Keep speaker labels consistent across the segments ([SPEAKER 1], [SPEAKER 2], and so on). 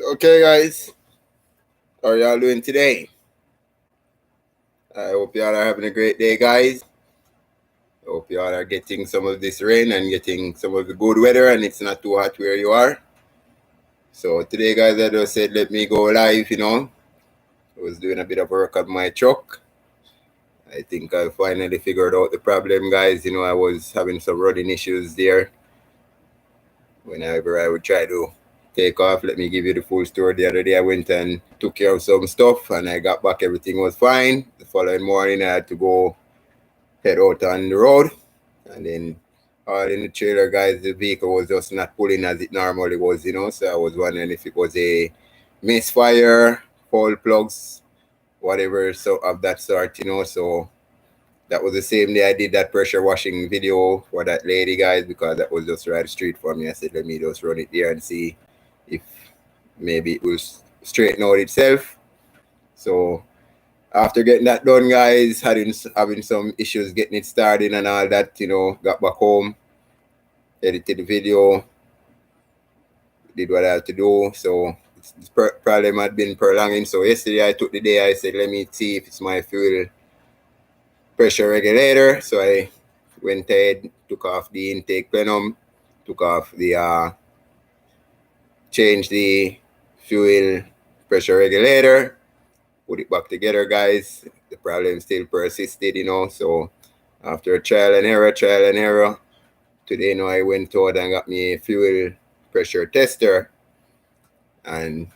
[SPEAKER 1] Okay, guys, how are y'all doing today? I hope y'all are having a great day, guys. I hope y'all are getting some of this rain and getting some of the good weather, and it's not too hot where you are. So today, guys, I just said let me go live. I was doing a bit of work on my truck. I think I finally figured out the problem, guys. I was having some running issues there. Whenever I would try to take off, let me give you the full story. The other day I went and took care of some stuff and I got back, everything was fine. The following morning I had to go head out on the road, and then all in the trailer, guys, the vehicle was just not pulling as it normally was. So I was wondering if it was a misfire, fault plugs, whatever so of that sort. So that was the same day I did that pressure washing video for that lady, guys, because that was just right street for me. I said, let me just run it there and see if maybe it will straighten out itself. So after getting that done, guys, having some issues getting it started and all that, got back home, edited the video, did what I had to do. So this problem had been prolonging. So yesterday I took the day, I said, let me see if it's my fuel pressure regulator. So I went ahead, took off the intake plenum, took off the changed the fuel pressure regulator, put it back together, guys. The problem still persisted. So after trial and error, today, I went out and got me a fuel pressure tester and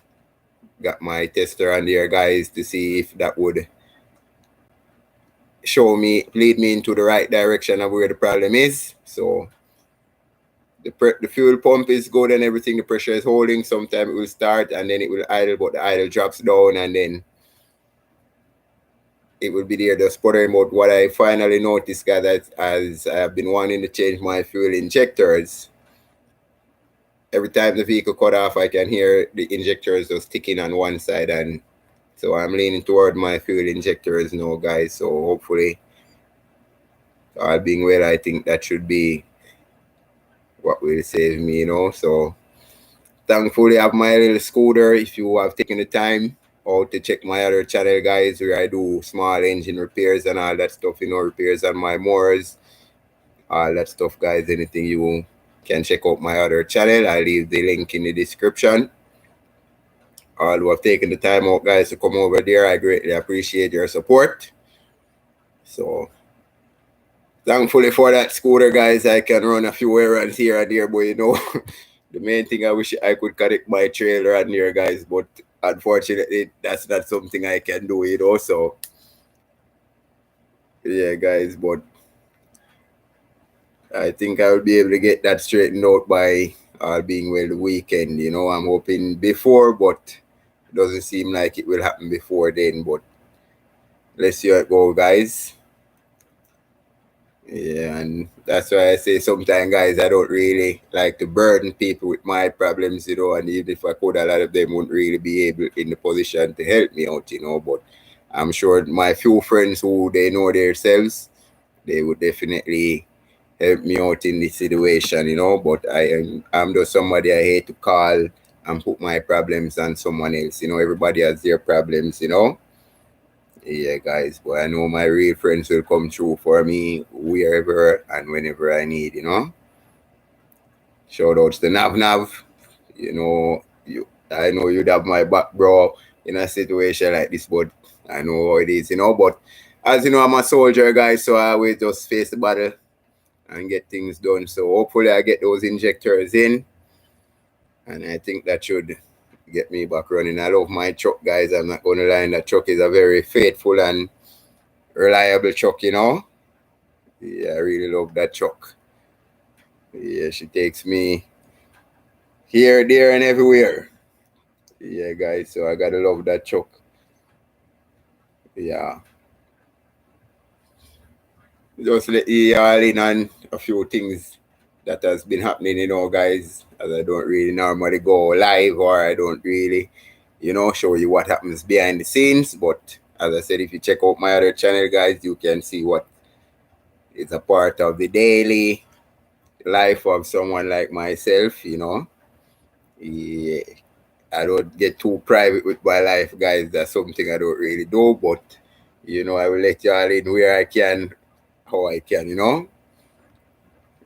[SPEAKER 1] got my tester on there, guys, to see if that would lead me into the right direction of where the problem is. So the fuel pump is good and everything, the pressure is holding. Sometimes it will start and then it will idle, but the idle drops down and then it will be there just sputtering. But what I finally noticed, guys, that as I have been wanting to change my fuel injectors, every time the vehicle cut off, I can hear the injectors just ticking on one side, and so I'm leaning toward my fuel injectors now, guys. So hopefully, all being well, I think that should be what will save me. So thankfully, I have my little scooter. If you have taken the time out to check my other channel, guys, where I do small engine repairs and all that stuff, repairs on my motors, all that stuff, guys. Anything you can check out my other channel. I'll leave the link in the description. All who have taken the time out, guys, to come over there, I greatly appreciate your support. So thankfully for that scooter, guys, I can run a few errands here and there, but the main thing, I wish I could connect my trailer on there, guys, but unfortunately that's not something I can do. So yeah, guys, but I think I will be able to get that straightened out by all being well the weekend. I'm hoping before, but it doesn't seem like it will happen before then. But let's see how it goes, guys. Yeah, and that's why I say sometimes, guys, I don't really like to burden people with my problems, and even if I could, a lot of them wouldn't really be able in the position to help me out, but I'm sure my few friends who they know themselves, they would definitely help me out in this situation, but I'm just somebody I hate to call and put my problems on someone else. Everybody has their problems. Yeah, guys, but I know my real friends will come through for me wherever and whenever I need. Shout outs to Nav Nav. I know you'd have my back, bro, in a situation like this, but I know how it is. But as you know, I'm a soldier, guys, so I always just face the battle and get things done. So hopefully I get those injectors in, and I think that should get me back running. I love my truck, guys. I'm not going to lie. That truck is a very faithful and reliable truck. Yeah, I really love that truck. Yeah, she takes me here, there, and everywhere. Yeah, guys. So I gotta love that truck. Yeah. Just let you all in on a few things that has been happening, guys, as I don't really normally go live, or I don't really, show you what happens behind the scenes. But as I said, if you check out my other channel, guys, you can see what is a part of the daily life of someone like myself. Yeah. I don't get too private with my life, guys. That's something I don't really do, but you know, I will let y'all in where I can, how I can, you know.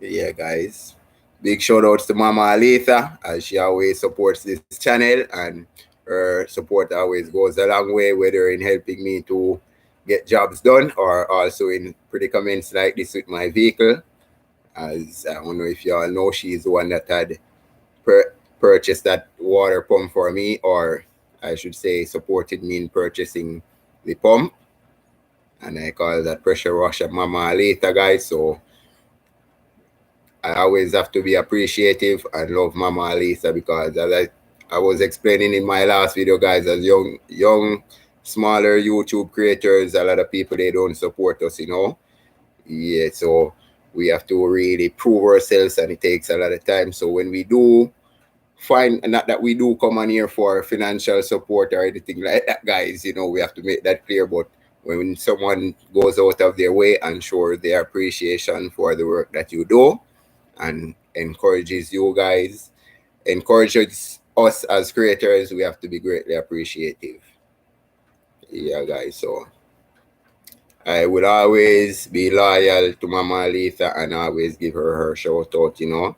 [SPEAKER 1] Yeah, guys. Big shout outs to Mama Aletha as she always supports this channel, and her support always goes a long way, whether in helping me to get jobs done or also in predicaments like this with my vehicle. As I don't know if y'all know, she's the one that had purchased that water pump for me, or I should say, supported me in purchasing the pump. And I call that pressure washer Mama Aletha, guys. So I always have to be appreciative and love Mama Alisa because as I was explaining in my last video, guys, as young, smaller YouTube creators, a lot of people, they don't support us, you know. Yeah, so we have to really prove ourselves and it takes a lot of time. So when we do find, not that we do come on here for financial support or anything like that, guys, you know, we have to make that clear. But when someone goes out of their way and show their appreciation for the work that you do, and encourages you guys, encourages us as creators, we have to be greatly appreciative. Yeah, guys. So I will always be loyal to Mama Letha and always give her shout out, you know.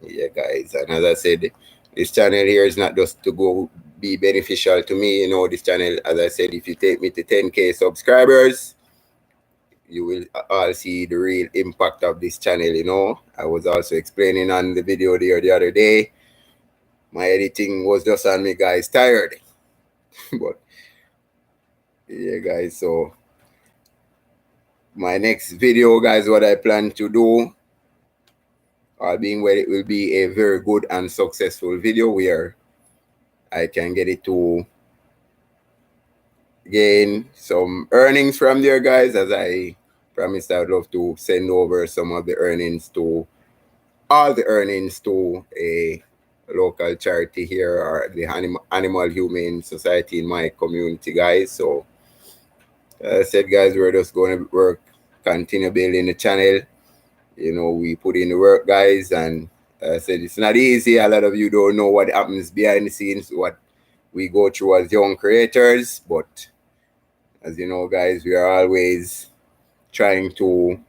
[SPEAKER 1] Yeah, guys. And as I said, this channel here is not just to go be beneficial to me, you know. This channel, as I said, if you take me to 10K subscribers, you will all see the real impact of this channel, you know. I was also explaining on the video there the other day, my editing was just on me, guys, tired. But yeah, guys, so my next video, guys, what I plan to do, all being well, it will be a very good and successful video where I can get it to gain some earnings from there, guys. As I promised, I would love to send over some of the earnings to all the earnings to a local charity here or the Animal Humane Society in my community, guys. So as I said, guys, we're just going to work, continue building the channel. You know, we put in the work, guys, and I said it's not easy. A lot of you don't know what happens behind the scenes, what we go through as young creators, but as you know, guys, we are always trying to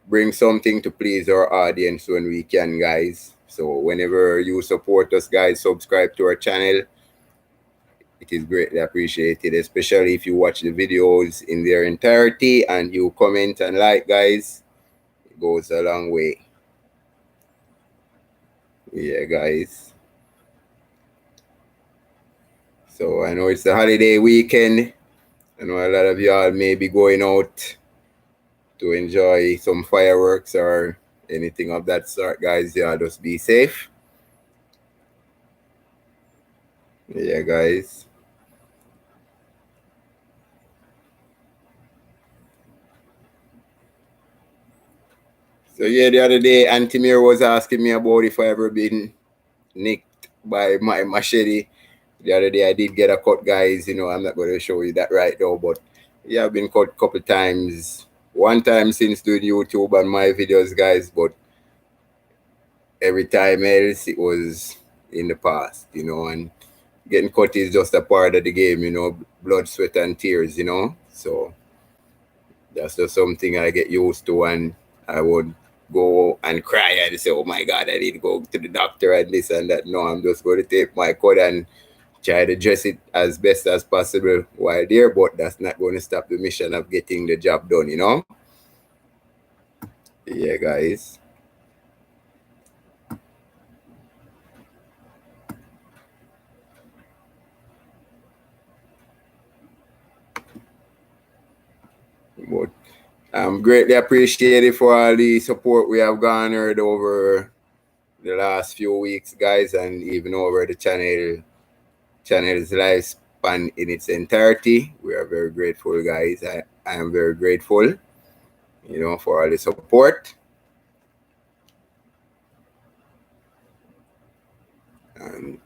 [SPEAKER 1] bring something to please our audience when we can, guys. So whenever you support us, guys, subscribe to our channel. It is greatly appreciated, especially if you watch the videos in their entirety and you comment and like, guys. It goes a long way. Yeah, guys. So I know it's the holiday weekend. I know a lot of y'all may be going out to enjoy some fireworks or anything of that sort, guys. Yeah, just be safe. Yeah, guys. So yeah, the other day, Antimir was asking me about if I ever been nicked by my machete. The other day I did get a cut, guys. You know, I'm not going to show you that right now, but yeah, I've been cut a couple times. One time since doing YouTube and my videos, guys, but every time else it was in the past, you know, and getting cut is just a part of the game, you know, blood, sweat, and tears, you know. So that's just something I get used to, and I would go and cry and say, "Oh my God, I need to go to the doctor and this and that." No, I'm just going to take my cut and try to dress it as best as possible while there, but that's not going to stop the mission of getting the job done, you know. Yeah, guys. But I'm greatly appreciated for all the support we have garnered over the last few weeks, guys, and even over the channel's lifespan in its entirety. We are very grateful, guys. I am very grateful, you know, for all the support. And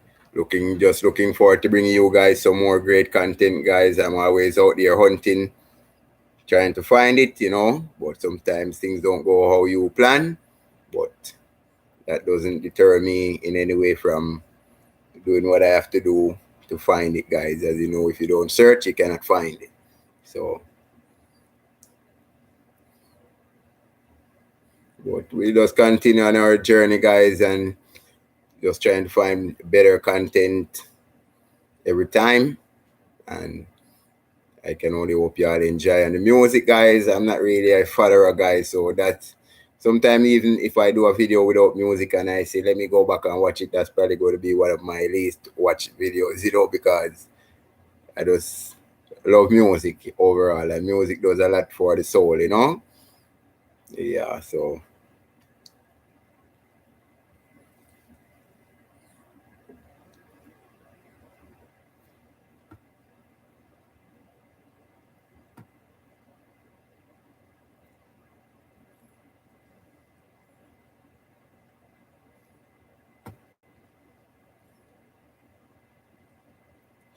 [SPEAKER 1] just looking forward to bringing you guys some more great content, guys. I'm always out there hunting, trying to find it, you know, but sometimes things don't go how you plan. But that doesn't deter me in any way from doing what I have to do to find it, guys. As you know, if you don't search, you cannot find it. So, but we just continue on our journey, guys, and just trying to find better content every time. And I can only hope you all enjoy. And the music, guys, I'm not really a follower, guys, so that's sometimes even if I do a video without music and I say let me go back and watch it, that's probably going to be one of my least watched videos, because I just love music overall, and music does a lot for the soul. Yeah, so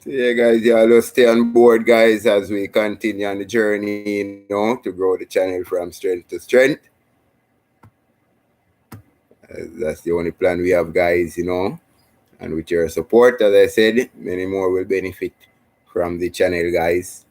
[SPEAKER 1] yeah, guys, yeah, let's stay on board, guys, as we continue on the journey, to grow the channel from strength to strength. That's the only plan we have, guys. And with your support, as I said, many more will benefit from the channel, guys.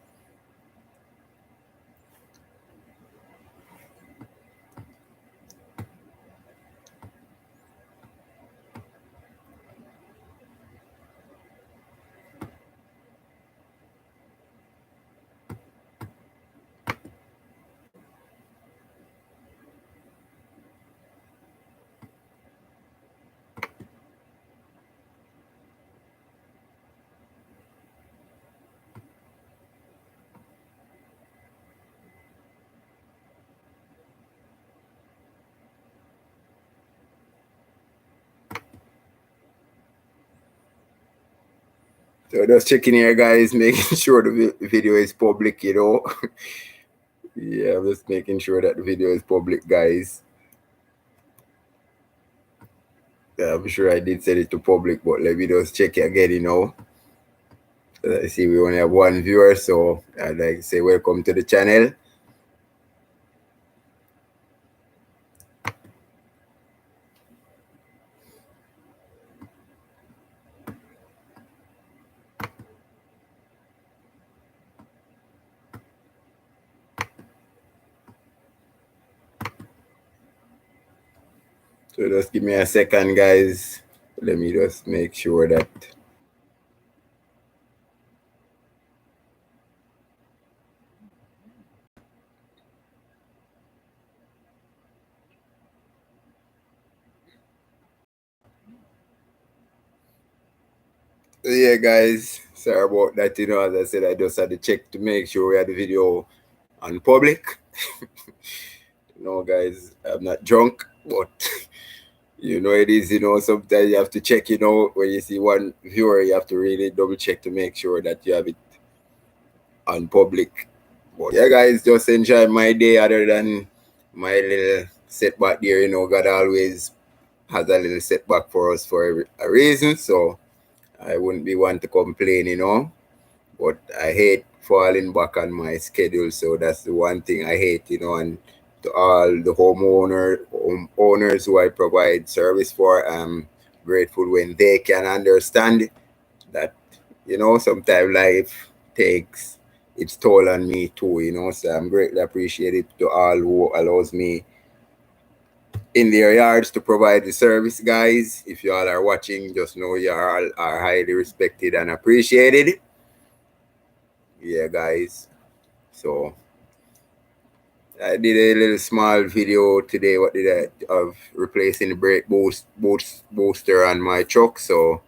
[SPEAKER 1] So just checking here, guys, making sure the video is public. Yeah, just making sure that the video is public, guys. Yeah, I'm sure I did set it to public, but let me just check it again. I see we only have one viewer, so I'd like to say welcome to the channel. So just give me a second, guys. Let me just make sure that. Yeah, guys, sorry about that. As I said, I just had to check to make sure we had the video on public. Guys, I'm not drunk, but it is. Sometimes you have to check. When you see one viewer, you have to really double check to make sure that you have it on public. But yeah, guys, just enjoy my day. Other than my little setback there, God always has a little setback for us for a reason. So I wouldn't be one to complain. But I hate falling back on my schedule. So that's the one thing I hate. And to all the homeowners who I provide service for, I'm grateful when they can understand that, sometimes life takes its toll on me too. So I'm greatly appreciative to all who allows me in their yards to provide the service, guys. If you all are watching, just know you all are highly respected and appreciated. Yeah, guys. So I did a little small video today. What did I of replacing the brake booster on my truck? So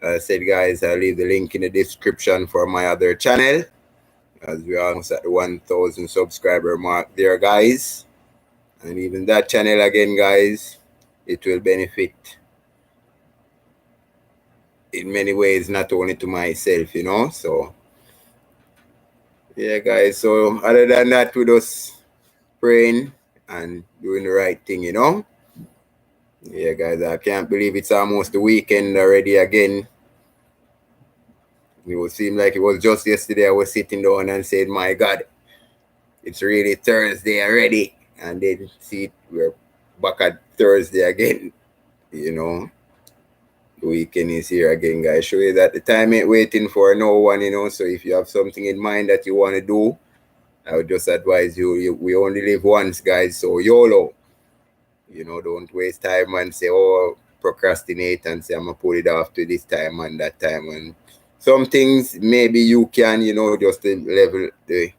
[SPEAKER 1] I said, guys, I'll leave the link in the description for my other channel, as we're almost at the 1,000 subscriber mark there, guys. And even that channel again, guys, it will benefit in many ways, not only to myself. So yeah, guys. So other than that, we just praying and doing the right thing. Yeah, guys, I can't believe it's almost the weekend already again. It would seem like it was just yesterday I was sitting down and said, my God, it's really Thursday already. And then see, we're back at Thursday again. The weekend is here again, guys. Show you that the time ain't waiting for no one, So if you have something in mind that you want to do, I would just advise you, we only live once, guys. So YOLO. Don't waste time and say, oh, procrastinate and say, I'm going to put it off to this time and that time. And some things maybe you can, just to level the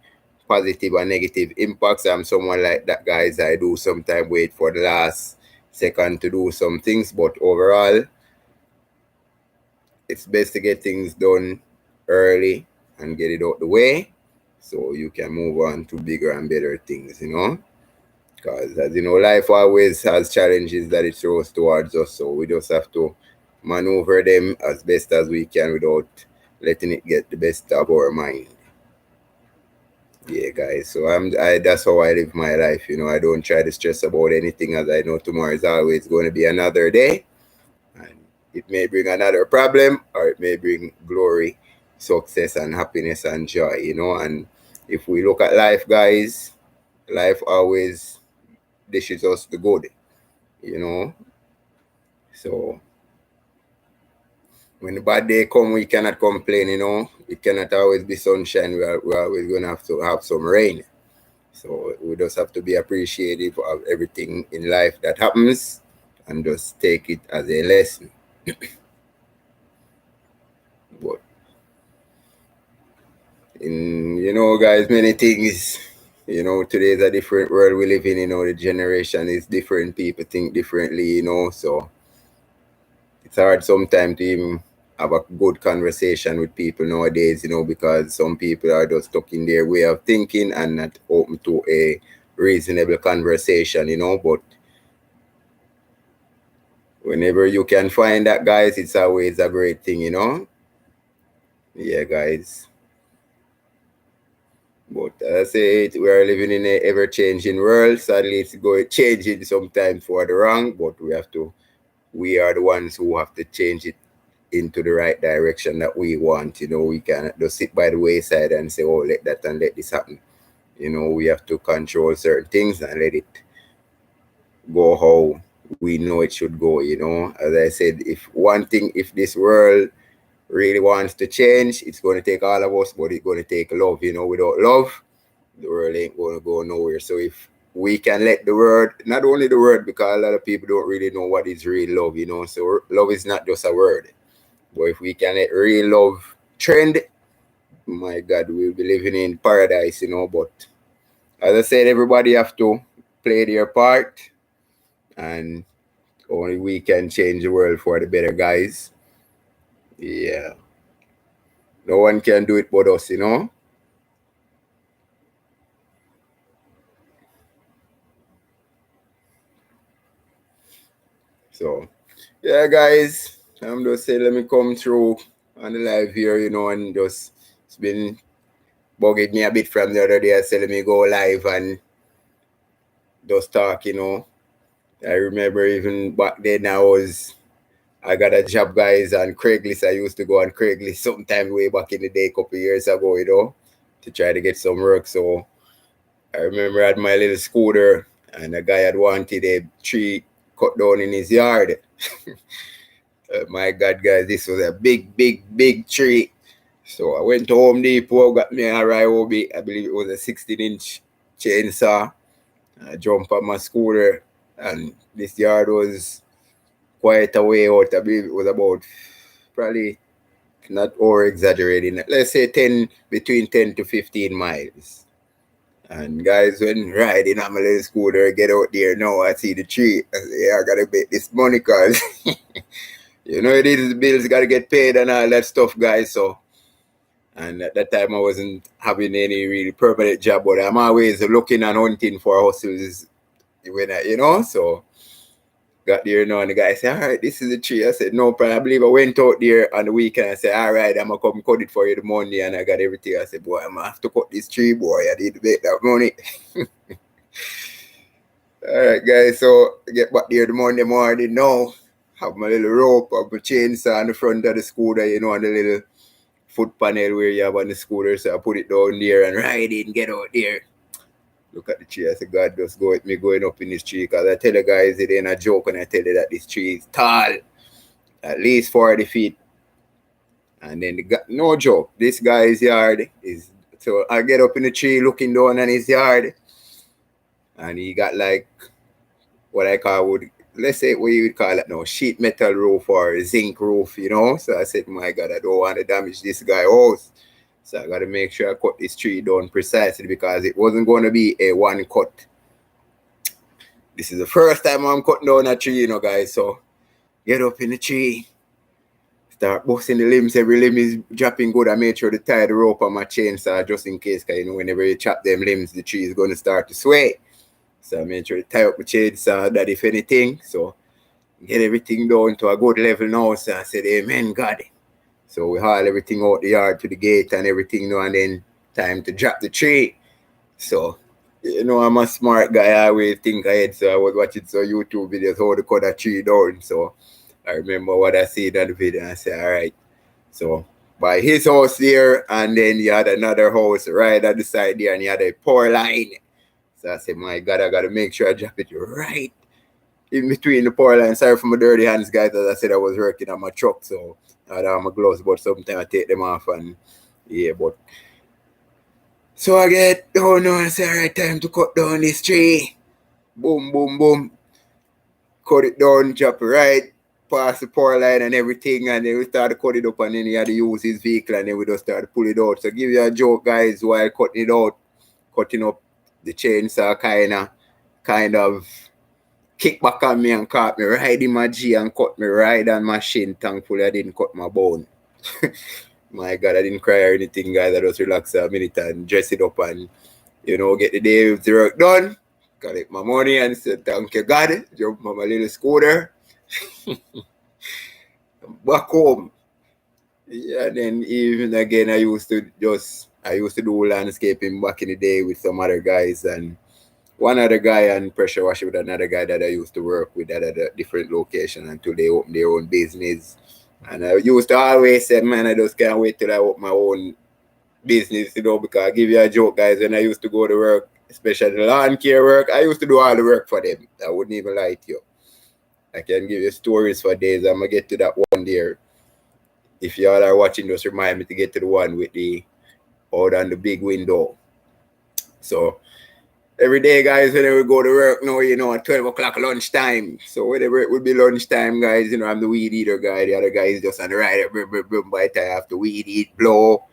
[SPEAKER 1] positive and negative impacts. I'm someone like that, guys. I do sometimes wait for the last second to do some things, but overall, it's best to get things done early and get it out the way so you can move on to bigger and better things. Because, as you know, life always has challenges that it throws towards us. So we just have to maneuver them as best as we can without letting it get the best of our mind. Yeah, guys. So that's how I live my life. I don't try to stress about anything, as I know tomorrow is always going to be another day. And it may bring another problem, or it may bring glory, success, and happiness and joy. And if we look at life, guys, life always dishes us the good. So when the bad day come, we cannot complain. It cannot always be sunshine. We're always going to have some rain. So we just have to be appreciative of everything in life that happens and just take it as a lesson. But guys, many things. Today's a different world we live in. The generation is different. People think differently. So it's hard sometimes to even have a good conversation with people nowadays. Because some people are just stuck in their way of thinking and not open to a reasonable conversation. But whenever you can find that, guys, it's always a great thing. Yeah, guys. But as I say, we are living in an ever-changing world. Sadly, it's going changing sometimes for the wrong, but we are the ones who have to change it into the right direction that we want. We cannot just sit by the wayside and say, oh, let that and let this happen. We have to control certain things and let it go how we know it should go. As I said, if this world really wants to change, it's going to take all of us, but it's going to take love. Without love, the world ain't going to go nowhere. So if we can let the word, not only the word, because a lot of people don't really know what is real love. So love is not just a word. But if we can let real love trend, my God, we'll be living in paradise. But as I said, everybody have to play their part, and only we can change the world for the better, guys. Yeah. No one can do it but us. So, yeah, guys, I'm just saying, let me come through on the live here, and just, it's been bugging me a bit from the other day. I said, let me go live and just talk. I remember even back then I got a job, guys, on Craigslist. I used to go on Craigslist sometime way back in the day, a couple years ago, to try to get some work. So I remember I had my little scooter, and a guy had wanted a tree cut down in his yard. My God, guys, this was a big, big, big tree. So I went to Home Depot, got me a Ryobi. I believe it was a 16-inch chainsaw. I jumped on my scooter, and this yard was quite a way out. I believe it was about, probably not over exaggerating, let's say between 10 to 15 miles. And guys, when riding on my little scooter, get out there now, I see the tree. I say, yeah, I gotta make this money, cause it is, the bills gotta get paid and all that stuff, guys. So, and at that time I wasn't having any really permanent job, but I'm always looking and hunting for hustles so got there, and the guy said, all right, this is the tree. I said, no problem. I believe I went out there on the weekend. I said, all right, I'm going to come cut it for you the Monday, and I got everything. I said, boy, I'm going to have to cut this tree, boy. I need to make that money. All right, guys, so I get back there the Monday morning now. Have my little rope, have my chainsaw on the front of the scooter, on the little foot panel where you have on the scooter. So I put it down there and ride it and get out there. Look at the tree. I said, God, just go with me going up in this tree. Because I tell the guys, it ain't a joke when I tell you that this tree is tall. at least 40 feet. And then no joke, this guy's yard is, so I get up in the tree looking down on his yard, and he got like what I call would, let's say what you would call it now, sheet metal roof or zinc roof, you know. So I said, my God, I don't want to damage this guy's house. So I got to make sure I cut this tree down precisely because it wasn't going to be a one cut. This is the first time I'm cutting down a tree, you know, guys. So get up in the tree, start busting the limbs. Every limb is dropping good. I made sure to tie the rope on my chainsaw just in case, because, you know, whenever you chop them limbs, the tree is going to start to sway. So I made sure to tie up my chainsaw that if anything. So get everything down to a good level now. So I said, amen, God. So we haul everything out the yard to the gate and everything now, and then time to drop the tree. So, you know, I'm a smart guy. I always think ahead. So I was watching some YouTube videos how to cut a tree down. So I remember what I said in the video, and I said, all right. So by his house there, and then you had another house right at the side there, and you had a power line. So I said, my God, I got to make sure I drop it right in between the power line. Sorry for my dirty hands, guys. As I said, I was working on my truck, so I had on my gloves, but sometimes I take them off, and yeah, but so I get down now and say, all right, time to cut down this tree. Boom, boom, boom. Cut it down, chop it right, past the power line and everything, and then we start to cut it up, and then he had to use his vehicle, and then we just start to pull it out. So give you a joke, guys, while cutting it out, cutting up the chainsaw kind of kick back on me and caught me right in my G and cut me right on my shin. Thankfully, I didn't cut my bone. My God, I didn't cry or anything, guys. I just relax a minute and dress it up and, you know, get the day's work done. Collect my money and say, thank you, God. Jump on my little scooter. Back home. Yeah, then even again, I used to do landscaping back in the day with some other guys, and one other guy and pressure washer with another guy that I used to work with at a different location until they opened their own business. And I used to always say, man, I just can't wait till I open my own business, you know, because I give you a joke, guys, when I used to go to work, especially the lawn care work, I used to do all the work for them. I wouldn't even lie to you. I can give you stories for days. I'm going to get to that one there. If y'all are watching, just remind me to get to the one with the out on the big window. So every day, guys, whenever we go to work now, you know, at 12 o'clock lunchtime. So whenever it would be lunchtime, guys, you know, I'm the weed eater guy. The other guy is just on the right. By the time I have to weed eat, blow,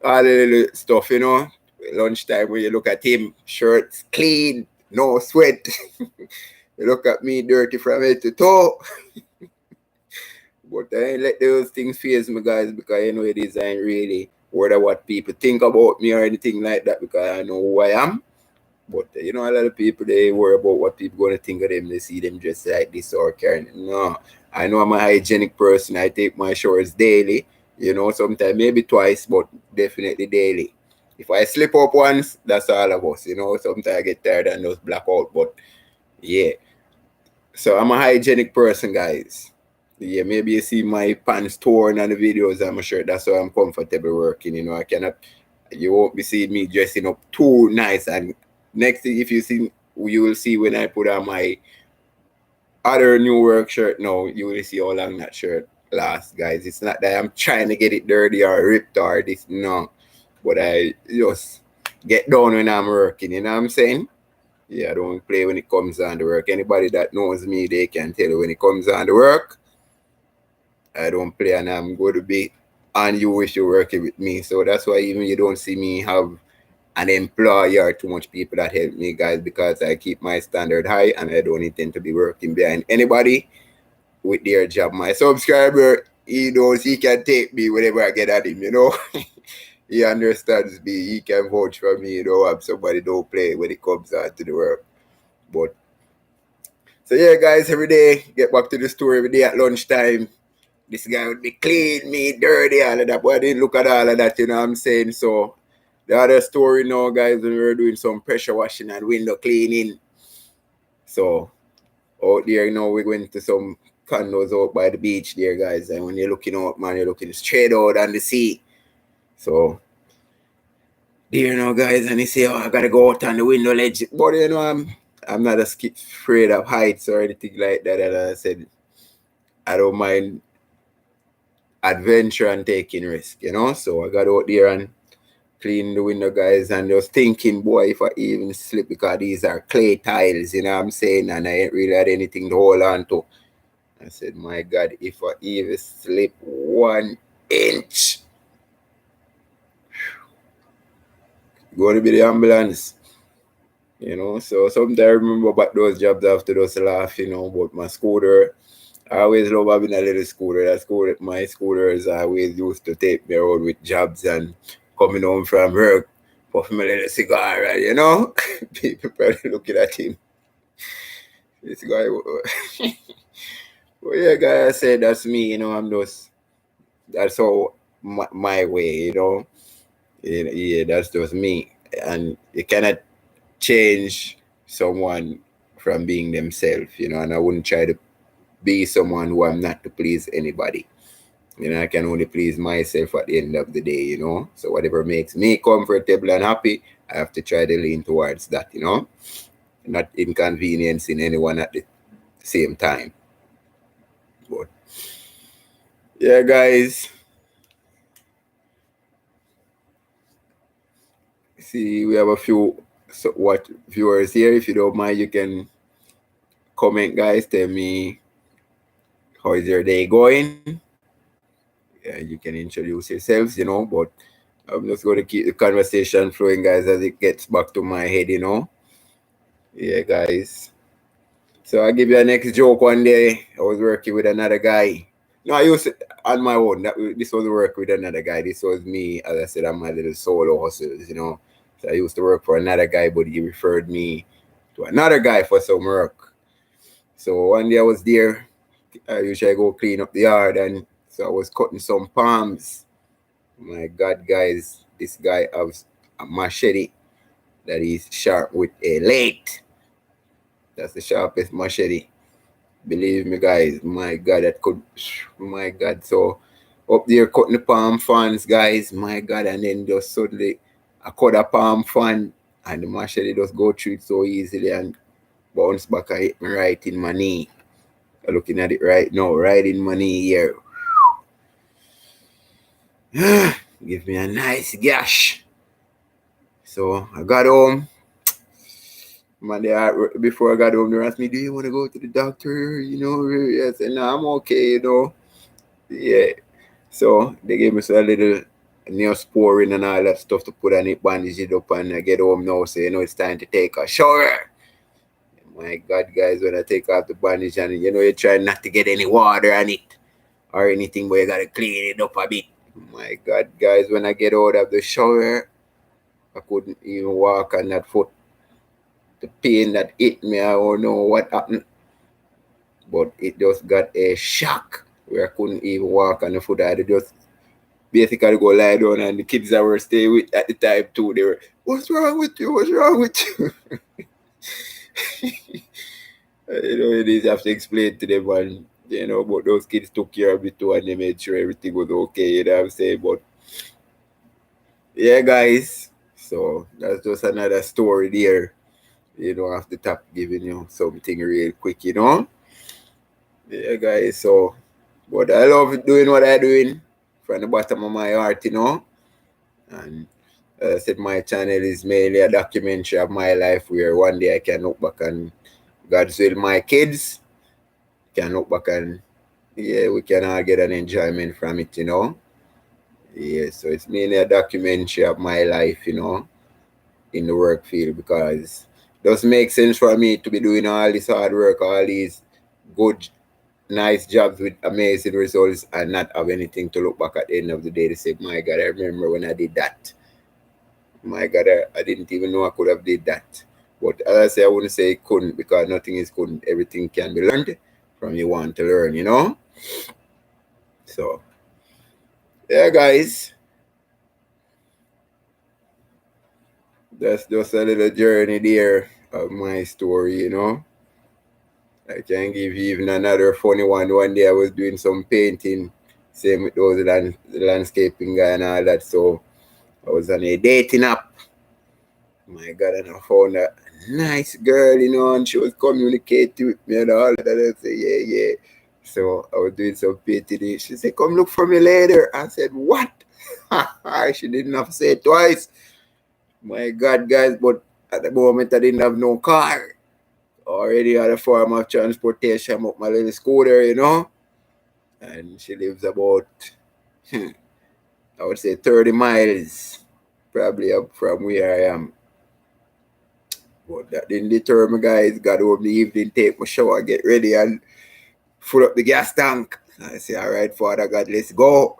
[SPEAKER 1] all the little stuff, you know. Lunchtime, when you look at him, shirts clean, no sweat. You look at me, dirty from head to toe. But I ain't let those things faze me, guys, because you know it is, I ain't really worried about what people think about me or anything like that, because I know who I am. But you know, a lot of people, they worry about what people going to think of them. They see them just like this or carrying. No, I know I'm a hygienic person. I take my showers daily. You know, sometimes maybe twice, but definitely daily. If I slip up once, that's all of us. You know, sometimes I get tired and just black out. But yeah, so I'm a hygienic person, guys. Yeah, maybe you see my pants torn on the videos. I'm sure that's why I'm comfortable working. You know, you won't be seeing me dressing up too nice. And next thing, if you see, you will see when I put on my other new work shirt now, you will see how long that shirt lasts, guys. It's not that I'm trying to get it dirty or ripped or this, no. But I just get down when I'm working, you know what I'm saying? Yeah, I don't play when it comes on to work. Anybody that knows me, they can tell you when it comes on to work, I don't play, and I'm going to be on you if you're working with me. So that's why even you don't see me have an employer or too much people that help me, guys, because I keep my standard high and I don't intend to be working behind anybody with their job. My subscriber, he knows he can take me whenever I get at him, you know. He understands me. He can vouch for me, you know. I'm somebody don't play when it comes on to the work. But so yeah, guys, every day, get back to the store every day at lunchtime. This guy would be clean, me dirty, all of that. But I didn't look at all of that, you know what I'm saying? So the other story now, guys, when we were doing some pressure washing and window cleaning. So out there, you know, we went to some condos out by the beach there, guys. And when you're looking out, man, you're looking straight out on the sea. So there, you know, guys, and you say, oh, I gotta go out on the window ledge. But you know, I'm not afraid of heights or anything like that. And I said, I don't mind adventure and taking risk, you know. So I got out there and clean the window, guys, and just thinking, boy, if I even slip, because these are clay tiles, you know what I'm saying, and I ain't really had anything to hold on to. I said, my God, if I even slip 1 inch, going to be the ambulance. You know, so sometimes I remember back those jobs after those laugh, you know, about my scooter. I always love having a little scooter. That scooter, my scooters always used to take me around with jobs and coming home from work, puffing my little cigar, and, you know, people probably looking at him. This guy, well, yeah, guy, I said that's me, you know, that's how my way, you know. Yeah, that's just me. And you cannot change someone from being themselves, you know, and I wouldn't try to be someone who I'm not to please anybody. You know, I can only please myself at the end of the day, you know. So whatever makes me comfortable and happy, I have to try to lean towards that, you know. Not inconveniencing anyone at the same time. But yeah, guys. See, we have a few viewers here. If you don't mind, you can comment, guys. Tell me how is your day going. Yeah, you can introduce yourselves, you know, but I'm just going to keep the conversation flowing, guys, as it gets back to my head, you know. Yeah, guys. So I'll give you a next joke. One day, I was working with another guy. No, I used to, on my own. This was work with another guy. This was me, as I said, I'm my little solo hustles, you know. So I used to work for another guy, but he referred me to another guy for some work. So one day I was there. I usually go clean up the yard, and so I was cutting some palms. My God, guys, this guy has a machete that is sharp with a lathe. That's the sharpest machete. Believe me, guys. My God, that could. My God. So up there cutting the palm fronds, guys. My God, and then just suddenly I cut a palm frond, and the machete just go through it so easily and bounce back and hit me right in my knee. I'm looking at it right now, right in my knee here. Give me a nice gash. So I got home. Man, before I got home, they asked me, "Do you want to go to the doctor?" You know, I said, "No, I'm okay." You know, yeah. So they gave me some little neosporin and all that stuff to put on it, bandage it up, and I get home now. So you know, it's time to take a shower. My God, guys, when I take off the bandage and you know, you try not to get any water on it or anything, but you gotta clean it up a bit. My God, guys, when I get out of the shower, I couldn't even walk on that foot. The pain that hit me, I don't know what happened, but it just got a shock where I couldn't even walk on the foot. I had to just basically go lie down, and the kids that were staying with at the time too, they were, "What's wrong with you? What's wrong with you?" You know, it is have to explain to them, and you know, but those kids took care of it too, and they made sure everything was okay. You know what I'm saying? But yeah, guys. So that's just another story there. You know, off the top, giving you something real quick. You know. Yeah, guys. So, but I love doing what I'm doing from the bottom of my heart. You know, and as I said, my channel is mainly a documentary of my life, where one day I can look back and God's will, my kids can look back and yeah, we can all get an enjoyment from it, you know. Yeah, so it's mainly a documentary of my life, you know, in the work field, because it doesn't make sense for me to be doing all this hard work, all these good, nice jobs with amazing results, and not have anything to look back at the end of the day to say, my God, I remember when I did that. My God, I didn't even know I could have did that. But as I say, I wouldn't say it couldn't, because nothing is couldn't. Everything can be learned from you want to learn, you know? So, yeah, guys. That's just a little journey there of my story, you know? I can give you even another funny one. One day I was doing some painting, same with those landscaping guy and all that. So I was on a dating app. My God, and I found a nice girl, you know, and she was communicating with me and all that. I said, yeah, yeah. So I was doing some painting. She said, come look for me later. I said, what? She didn't have to say it twice. My God, guys, but at the moment I didn't have no car. Already had a form of transportation up my little scooter, you know. And she lives about, I would say 30 miles, probably up from where I am. But that didn't deter me, guys. Got home in the evening, take my shower, get ready, and fill up the gas tank. I say, all right, Father God, let's go.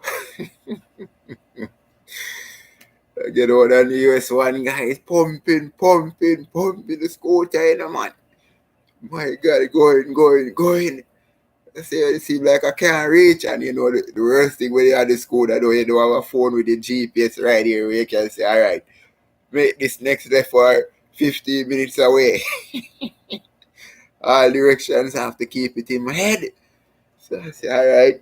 [SPEAKER 1] I get out on the US1, guys, pumping the scooter, you know, man. My God, going. I say, it seems like I can't reach. And you know, the worst thing when you have the scooter, though, you don't have a phone with the GPS right here where you can say, all right, make this next left for 15 minutes away. All directions, I have to keep it in my head. So I say, all right,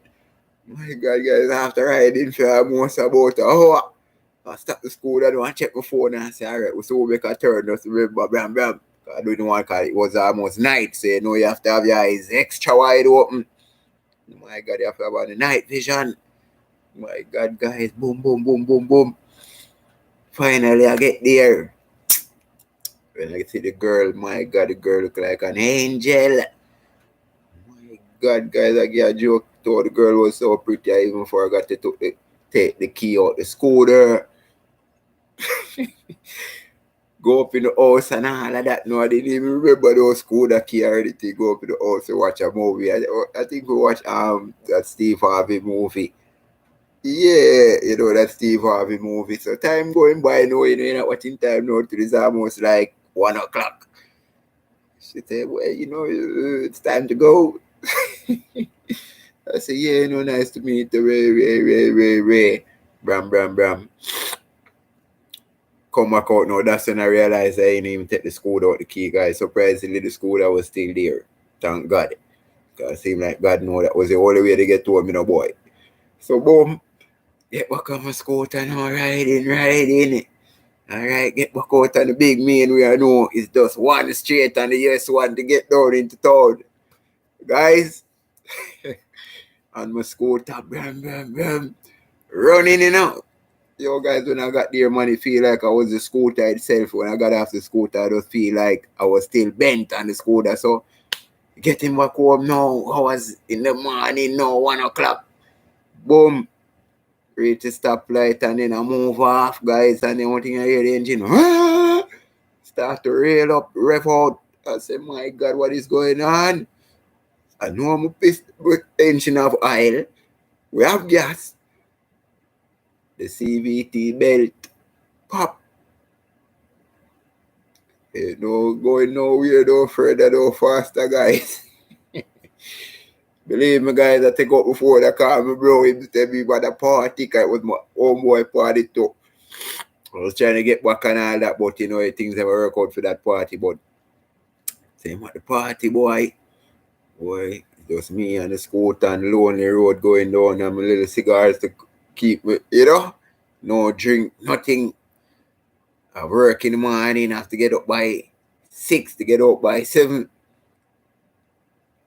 [SPEAKER 1] my God, guys, I have to ride in for almost about an hour. I stop the school, I don't check my phone and I say, all right, so we make a turn, just remember, bam. I don't want to call it was almost night, so you know you have to have your eyes extra wide open. My God, you have to have the night vision. My God, guys, boom. Finally, I get there. When I see the girl, my God, the girl look like an angel. My God, guys, I get a joke. Thought the girl was so pretty, I even forgot to take the key out the scooter. Go up in the house and all of that. No, I didn't even remember those scooter key or anything. Go up in the house and watch a movie. I think we watched that Steve Harvey movie. Yeah, you know, that Steve Harvey movie. So time going by now, you know, you're not watching time now till it's almost like 1 o'clock. She said, well, you know, it's time to go. I said, yeah, you know, nice to meet you, Ray. Bram. Come back out now. That's when I realized I didn't even take the scooter out the key, guys. Surprisingly, the scooter was still there. Thank God. Because it seemed like God knew that was the only way to get to him, you know, boy. So, boom. Get back on my scooter now, riding. Alright, get back out on the big main where I know it's just one straight on the US1 to get down into town. Guys, on my scooter, bam, running in out. Yo, guys, when I got there, man, it feel like I was the scooter itself. When I got off the scooter, I just feel like I was still bent on the scooter. So, getting back home now, I was in the morning now, 1 o'clock. Boom. Reach the stoplight and then I move off, guys, and then one thing I hear the engine start to rail up, rev out. I say, my God, what is going on? I know I'm pissed with engine of oil. We have gas. The CVT belt pop. Hey, no going nowhere, no further, no faster, guys. Believe me, guys, I take out before the car, my bro, him tell me about the party, because it was my homeboy party too. I was trying to get back and all that, but you know, things never work out for that party. But same at the party, boy, just me and the scooter and lonely road going down and my little cigars to keep me, you know, no drink, nothing. I work in the morning, I have to get up by 6 to get up by 7.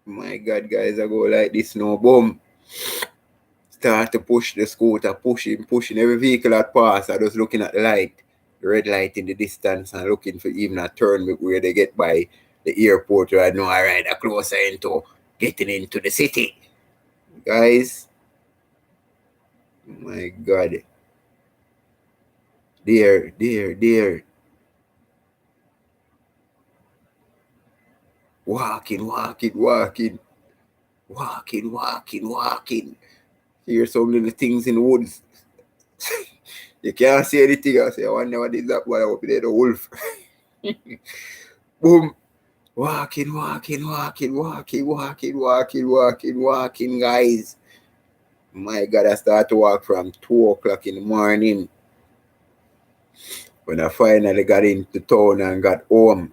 [SPEAKER 1] My God, guys, I go like this now, boom. Start to push the scooter, pushing every vehicle that pass. I just looking at the light, the red light in the distance, and looking for even a turn where they get by the airport. Where I know I ride closer into getting into the city. Guys, my God. There. Walking. Hear some little things in the woods. You can't see anything. I say, I wonder what is that boy up there, the wolf. Boom. Walking, guys. My God, I start to walk from 2 o'clock in the morning. When I finally got into town and got home,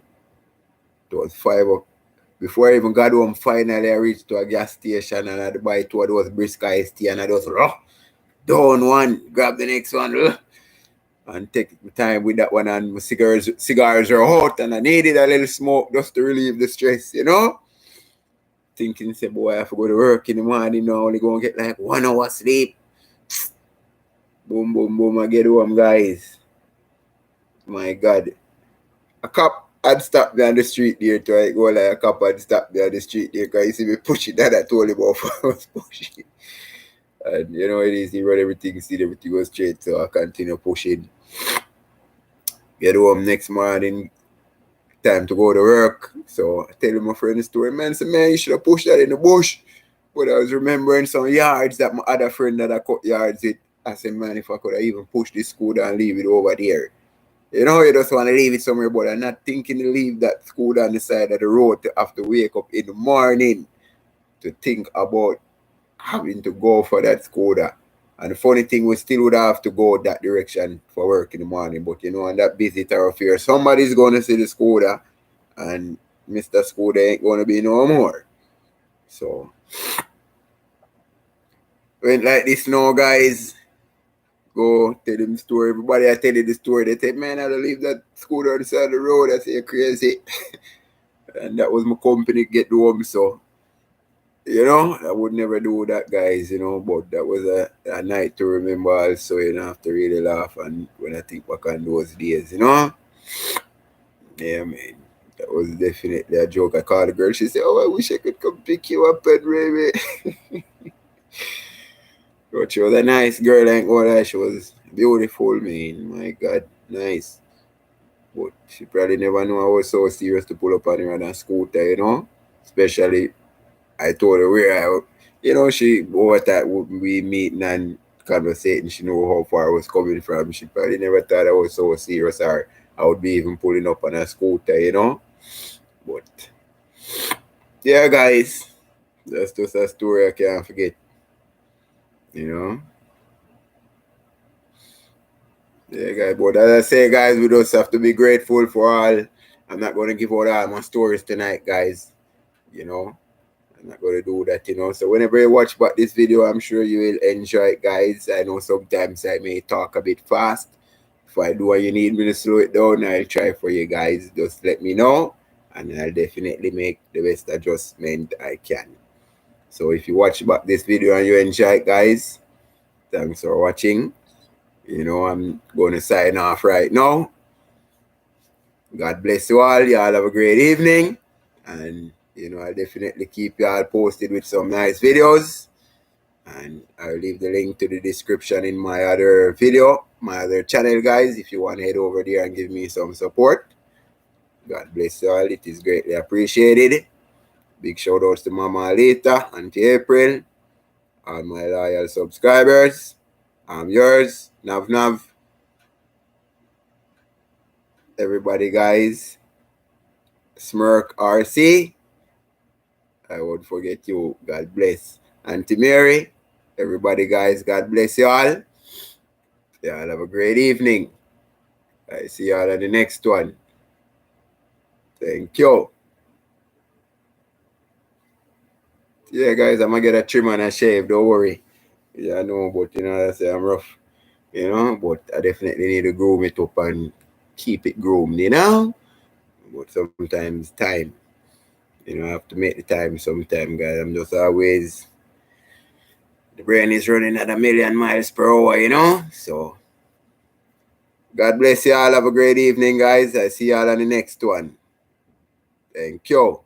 [SPEAKER 1] it was 5 o'clock. Before I even got home, finally I reached to a gas station and I had to buy two of those brisk iced tea and I just down one, grab the next one, and take the time with that one, and my cigars are hot and I needed a little smoke just to relieve the stress, you know? thinking, say, boy, I have to go to work in the morning now, only going to get like 1 hour sleep. Boom, boom, boom, I get home, guys. My God. A cop had stopped me on the street there to like, go like a cop had stopped me on the street there because you see me pushing that I told him off. I was pushing. And you know it is, he run everything, see everything goes straight, so I continue pushing. Get home next morning, time to go to work. So I tell my friend the story, man, say, man, you should have pushed that in the bush. But I was remembering some yards that my other friend that I cut yards with. I said, man, if I could have even pushed this scooter and leave it over there. You know, you just want to leave it somewhere, but I'm not thinking to leave that scooter on the side of the road to have to wake up in the morning to think about having to go for that scooter. And the funny thing, we still would have to go that direction for work in the morning. But you know, on that busy thoroughfare, somebody's going to see the scooter and Mr. Scooter ain't going to be no more. So, went like this now, guys. Go tell them the story. Everybody I tell you the story, they say, man, I don't leave that scooter on the side of the road. I say, you're crazy. And that was my company get home, so you know, I would never do that, guys, you know, but that was a night to remember also, you know, I have to really laugh and when I think back on those days, you know. Yeah, man. That was definitely a joke. I called the girl, she said, oh, I wish I could come pick you up and baby. But she was a nice girl, ain't gonna lie, she was beautiful, man. My God, nice. But she probably never knew I was so serious to pull up on her on a scooter, you know. Especially I told her where I, you know, she what that would we meeting and conversating. She knew how far I was coming from. She probably never thought I was so serious or I would be even pulling up on a scooter, you know. But yeah, guys, that's just a story I can't forget, you know. Yeah, guys. But as I say, guys, we just have to be grateful for all. I'm not going to give out all my stories tonight, guys. You know. I'm not going to do that, you know. So whenever you watch back this video, I'm sure you will enjoy it, guys. I know sometimes I may talk a bit fast. If I do and you need me to slow it down, I'll try for you guys. Just let me know. And I'll definitely make the best adjustment I can. So if you watch back this video and you enjoy it, guys, thanks for watching. You know, I'm going to sign off right now. God bless you all. Y'all have a great evening. And you know, I'll definitely keep y'all posted with some nice videos. And I'll leave the link to the description in my other video, my other channel, guys, if you want to head over there and give me some support. God bless you all. It is greatly appreciated. Big shout outs to Mama Alita, Auntie April, all my loyal subscribers. I'm yours, Nav Nav. Everybody, guys. Smirk RC. I won't forget you. God bless. Auntie Mary. Everybody, guys, God bless you all. Y'all have a great evening. I see y'all on the next one. Thank you. Yeah, guys, I'm going to get a trim and a shave. Don't worry. Yeah, I know, but, you know, I say I'm rough. You know, but I definitely need to groom it up and keep it groomed, you know? But sometimes time. You know, I have to make the time sometime, guys. I'm just always... The brain is running at 1,000,000 miles per hour, you know? So, God bless you all. Have a great evening, guys. I see y'all on the next one. Thank you.